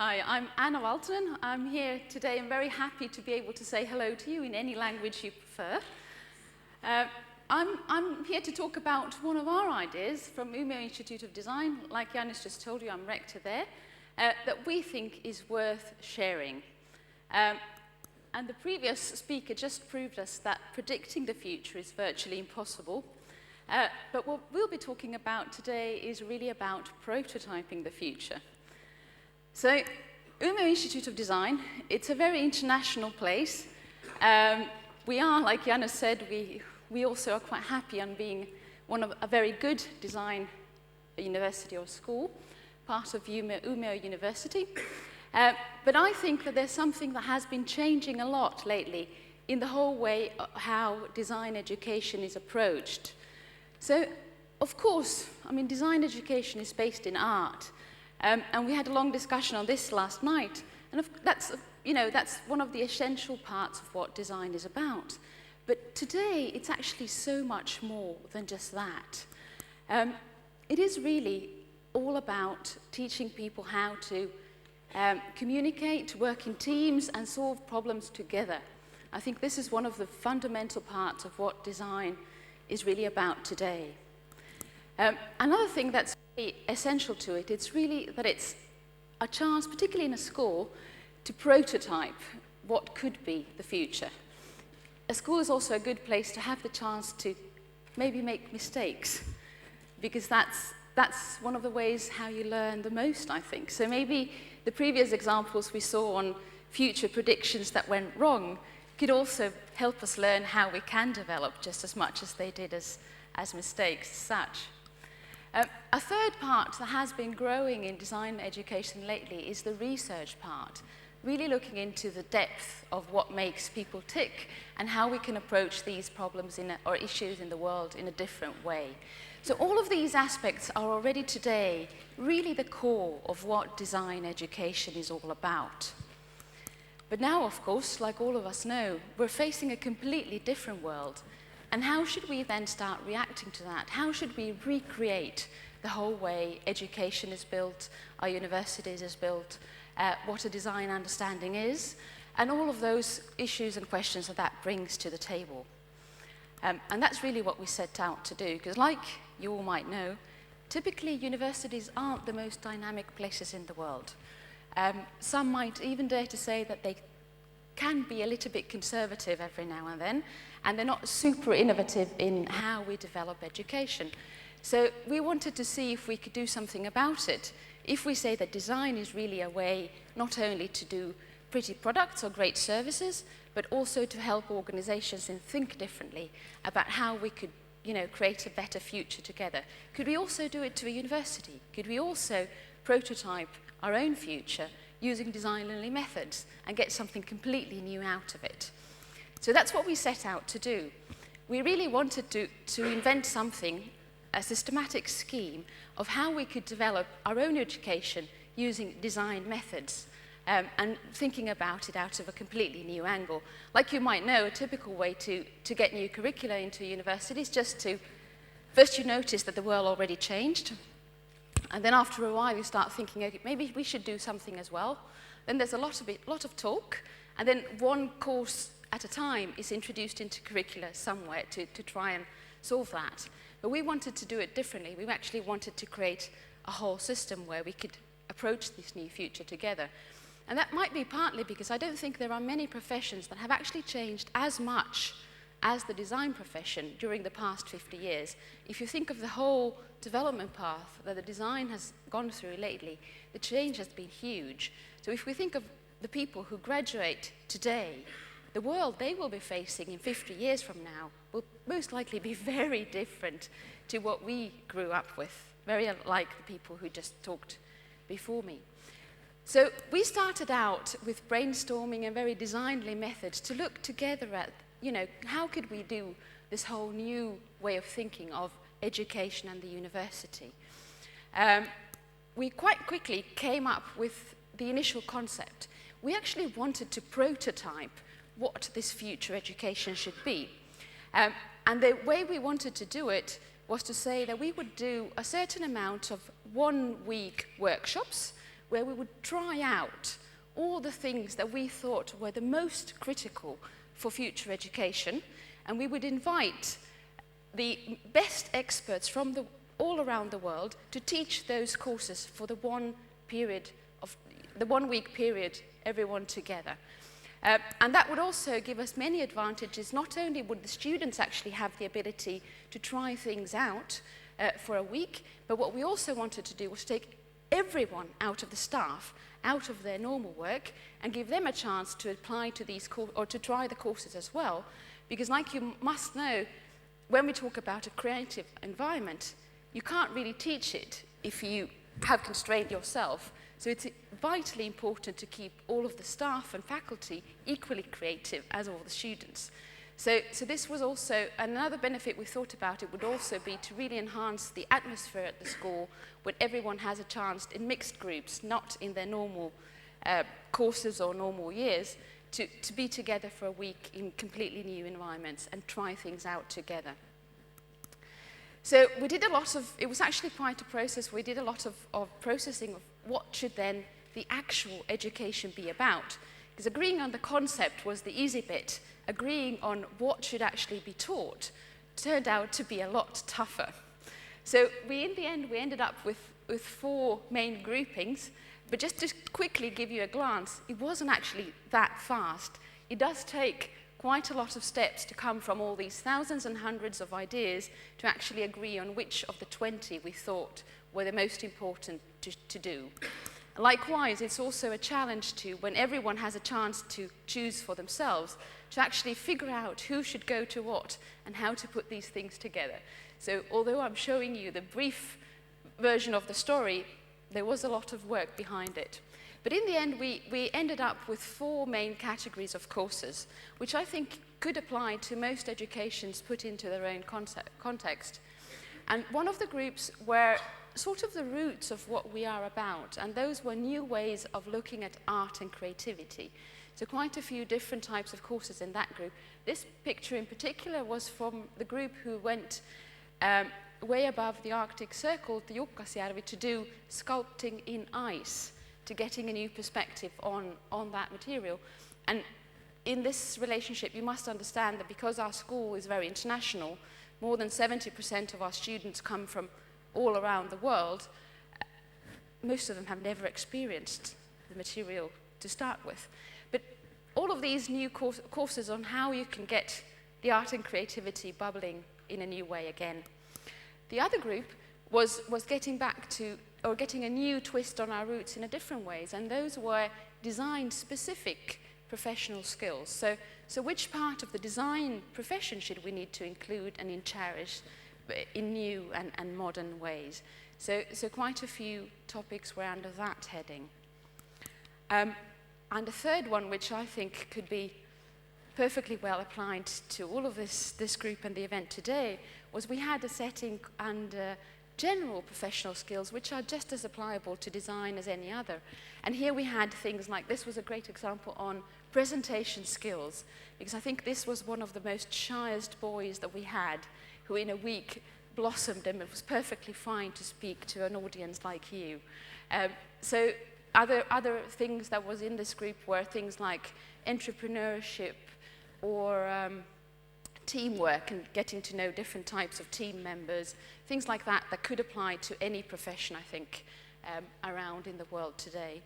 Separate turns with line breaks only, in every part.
Hi, I'm Anna Valtonen. I'm here today. I'm very happy to be able to say hello to you in any language you prefer. I'm here to talk about one of our ideas from Umeå Institute of Design. Like Janis just told you, I'm rector there, that we think is worth sharing. And the previous speaker just proved us that predicting the future is virtually impossible. But what we'll be talking about today is really about prototyping the future. So, Umeå Institute of Design, it's a very international place. We are, like Janis said, we also are quite happy on being one of a very good design university or school, part of Umeå University. But I think that there's something that has been changing a lot lately in the whole way how design education is approached. So, of course, I mean, design education is based in art. And we had a long discussion on this last night, and that's one of the essential parts of what design is about. But today, it's actually so much more than just that. It is really all about teaching people how to communicate, work in teams, and solve problems together. I think this is one of the fundamental parts of what design is really about today. Another thing that's essential to it, it's really that it's a chance, particularly in a school, to prototype what could be the future. A school is also a good place to have the chance to maybe make mistakes, because that's one of the ways how you learn the most, I think. So maybe the previous examples we saw on future predictions that went wrong could also help us learn how we can develop just as much as they did as mistakes as such. A third part that has been growing in design education lately is the research part, really looking into the depth of what makes people tick and how we can approach these problems or issues in the world in a different way. So all of these aspects are already today really the core of what design education is all about. But now, of course, like all of us know, we're facing a completely different world. And how should we then start reacting to that? How should we recreate the whole way education is built, our universities is built, what a design understanding is, and all of those issues and questions that brings to the table. And that's really what we set out to do, because like you all might know, typically universities aren't the most dynamic places in the world. Some might even dare to say that they can be a little bit conservative every now and then, and they're not super innovative in how we develop education. So we wanted to see if we could do something about it. If we say that design is really a way not only to do pretty products or great services, but also to help organizations and think differently about how we could, create a better future together. Could we also do it to a university? Could we also prototype our own future using design-only methods and get something completely new out of it? So that's what we set out to do. We really wanted to invent something, a systematic scheme of how we could develop our own education using design methods and thinking about it out of a completely new angle. Like you might know, a typical way to get new curricula into a university is just to, first you notice that the world already changed, and then after a while you start thinking, okay, maybe we should do something as well. Then there's a lot of talk, and then one course at a time is introduced into curricula somewhere to try and solve that. But we wanted to do it differently. We actually wanted to create a whole system where we could approach this new future together. And that might be partly because I don't think there are many professions that have actually changed as much as the design profession during the past 50 years. If you think of the whole development path that the design has gone through lately, the change has been huge. So if we think of the people who graduate today, the world they will be facing in 50 years from now will most likely be very different to what we grew up with, very unlike the people who just talked before me. So we started out with brainstorming and very design-only methods to look together at, how could we do this whole new way of thinking of education and the university. We quite quickly came up with the initial concept. We actually wanted to prototype what this future education should be. And the way we wanted to do it was to say that we would do a certain amount of one-week workshops where we would try out all the things that we thought were the most critical for future education, and we would invite the best experts from all around the world to teach those courses for the 1 week period, everyone together. And that would also give us many advantages. Not only would the students actually have the ability to try things out for a week, but what we also wanted to do was take everyone out of the staff, out of their normal work, and give them a chance to apply to these or to try the courses as well. Because like you must know, when we talk about a creative environment, you can't really teach it if you have constrained yourself. So it's vitally important to keep all of the staff and faculty equally creative as all the students. So this was also another benefit we thought about. It would also be to really enhance the atmosphere at the school, where everyone has a chance in mixed groups, not in their normal courses or normal years, to be together for a week in completely new environments and try things out together. So we did a lot of, it was actually quite a process. We did a lot of processing of what should then the actual education be about. Because agreeing on the concept was the easy bit. Agreeing on what should actually be taught turned out to be a lot tougher. So in the end, we ended up with 4 main groupings. But just to quickly give you a glance, it wasn't actually that fast. It does take quite a lot of steps to come from all these thousands and hundreds of ideas to actually agree on which of the 20 we thought were the most important to do. Likewise, it's also a challenge to, when everyone has a chance to choose for themselves, to actually figure out who should go to what and how to put these things together. So although I'm showing you the brief version of the story, there was a lot of work behind it. But in the end, we ended up with 4 main categories of courses, which I think could apply to most educations put into their own context. And one of the groups were sort of the roots of what we are about, and those were new ways of looking at art and creativity. So quite a few different types of courses in that group. This picture in particular was from the group who went way above the Arctic Circle, the Jukkasjärvi, to do sculpting in ice, to getting a new perspective on that material. And in this relationship, you must understand that because our school is very international, more than 70% of our students come from all around the world. Most of them have never experienced the material to start with. But all of these new courses on how you can get the art and creativity bubbling in a new way again. The other group was getting back to, or getting a new twist on our roots in a different ways, and those were design-specific professional skills. So which part of the design profession should we need to include and cherish in new and modern ways? So quite a few topics were under that heading. And the third one, which I think could be perfectly well applied to all of this group and the event today, was we had a setting under general professional skills which are just as applicable to design as any other. And here we had things like, this was a great example on presentation skills, because I think this was one of the most shyest boys that we had, who in a week blossomed, and it was perfectly fine to speak to an audience like you. So other things that was in this group were things like entrepreneurship or teamwork and getting to know different types of team members, things like that that could apply to any profession, I think, around in the world today.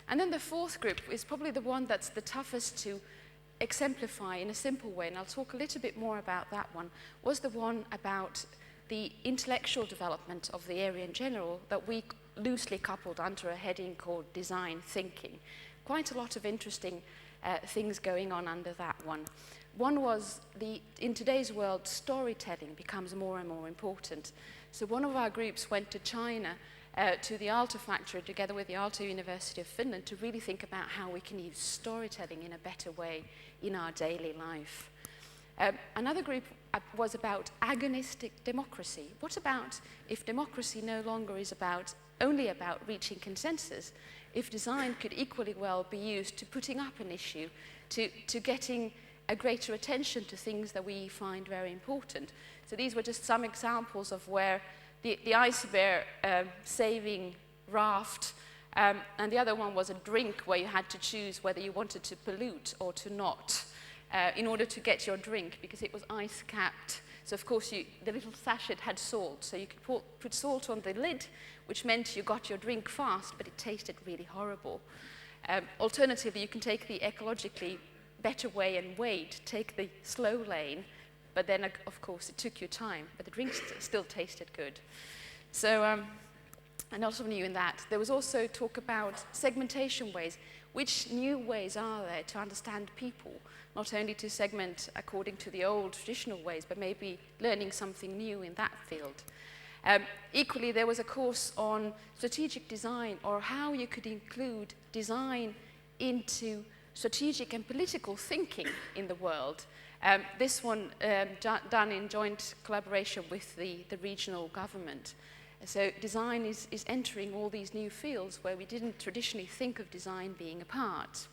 And then the fourth group is probably the one that's the toughest to exemplify in a simple way, and I'll talk a little bit more about that one, was the one about the intellectual development of the area in general that we loosely coupled under a heading called design thinking. Quite a lot of interesting things going on under that one. One was, in today's world, storytelling becomes more and more important. So one of our groups went to China, to the Aalto factory, together with the Aalto University of Finland, to really think about how we can use storytelling in a better way in our daily life. Another group was about agonistic democracy. What about if democracy no longer is only about reaching consensus, if design could equally well be used to putting up an issue, to getting a greater attention to things that we find very important. So these were just some examples of where the ice bear saving raft And the other one was a drink where you had to choose whether you wanted to pollute or to not in order to get your drink, because it was ice-capped. So of course, the little sachet had salt, so you could put salt on the lid, which meant you got your drink fast, but it tasted really horrible. Alternatively, you can take the ecologically better way and wait, take the slow lane, but then, of course, it took you time, but the drink still tasted good. So, and also new in that. There was also talk about segmentation ways. Which new ways are there to understand people? Not only to segment according to the old traditional ways, but maybe learning something new in that field. Equally, there was a course on strategic design, or how you could include design into strategic and political thinking in the world. This one done in joint collaboration with the regional government. So design is entering all these new fields where we didn't traditionally think of design being a part.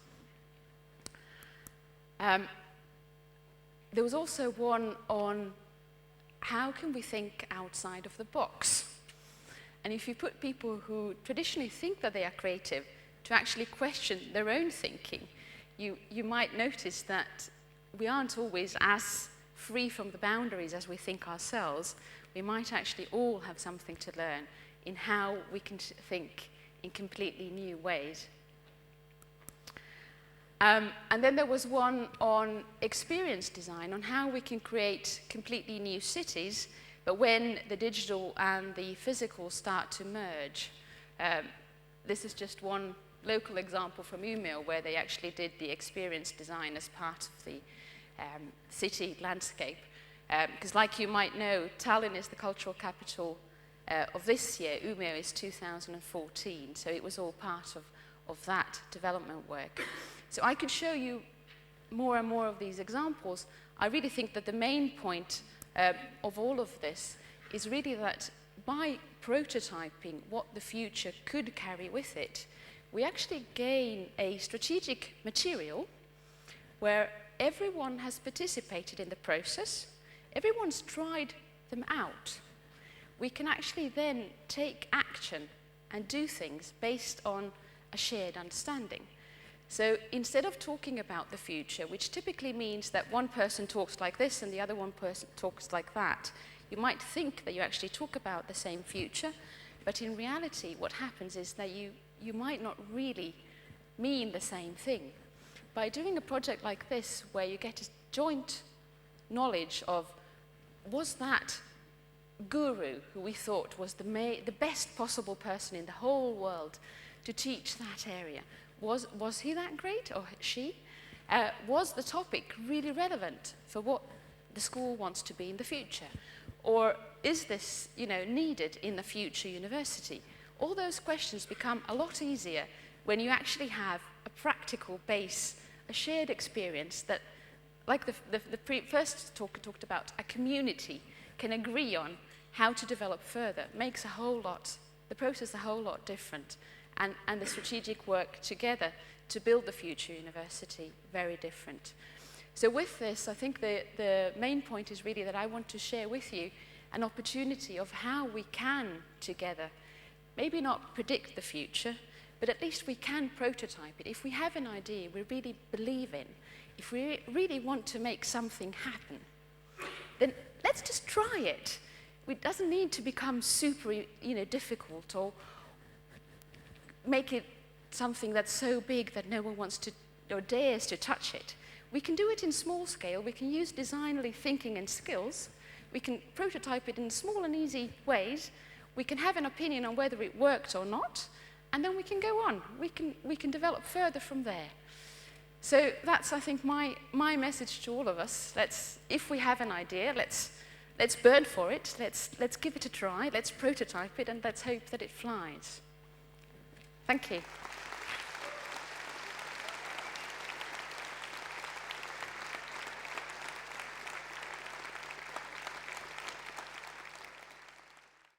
There was also one on how can we think outside of the box? And if you put people who traditionally think that they are creative to actually question their own thinking, you might notice that we aren't always as free from the boundaries as we think ourselves. We might actually all have something to learn in how we can think in completely new ways. And then there was one on experience design, on how we can create completely new cities, but when the digital and the physical start to merge. This is just one local example from Umeå, where they actually did the experience design as part of the city landscape. Because like you might know, Tallinn is the cultural capital of this year. Umeå is 2014, so it was all part of that development work. So I could show you more and more of these examples. I really think that the main point of all of this is really that by prototyping what the future could carry with it, we actually gain a strategic material where everyone has participated in the process, everyone's tried them out. We can actually then take action and do things based on a shared understanding. So instead of talking about the future, which typically means that one person talks like this and the other one person talks like that, you might think that you actually talk about the same future, but in reality what happens is that you might not really mean the same thing. By doing a project like this, where you get a joint knowledge of, was that guru who we thought was the best possible person in the whole world to teach that area? Was he that great, or she? Was the topic really relevant for what the school wants to be in the future? Or is this, needed in the future university? All those questions become a lot easier when you actually have a practical base, a shared experience that, like the first talk talked about, a community can agree on how to develop further, makes the process a whole lot different. And the strategic work together to build the future university very different. So with this, I think the main point is really that I want to share with you an opportunity of how we can together, maybe not predict the future, but at least we can prototype it. If we have an idea we really believe in, if we really want to make something happen, then let's just try it. It doesn't need to become super difficult or make it something that's so big that no one wants to or dares to touch it. We can do it in small scale. We can use designerly thinking and skills. We can prototype it in small and easy ways. We can have an opinion on whether it worked or not, and then we can go on. We can develop further from there. So that's, I think, my message to all of us. If we have an idea, let's burn for it. Let's give it a try. Let's prototype it, and let's hope that it flies. Thank you.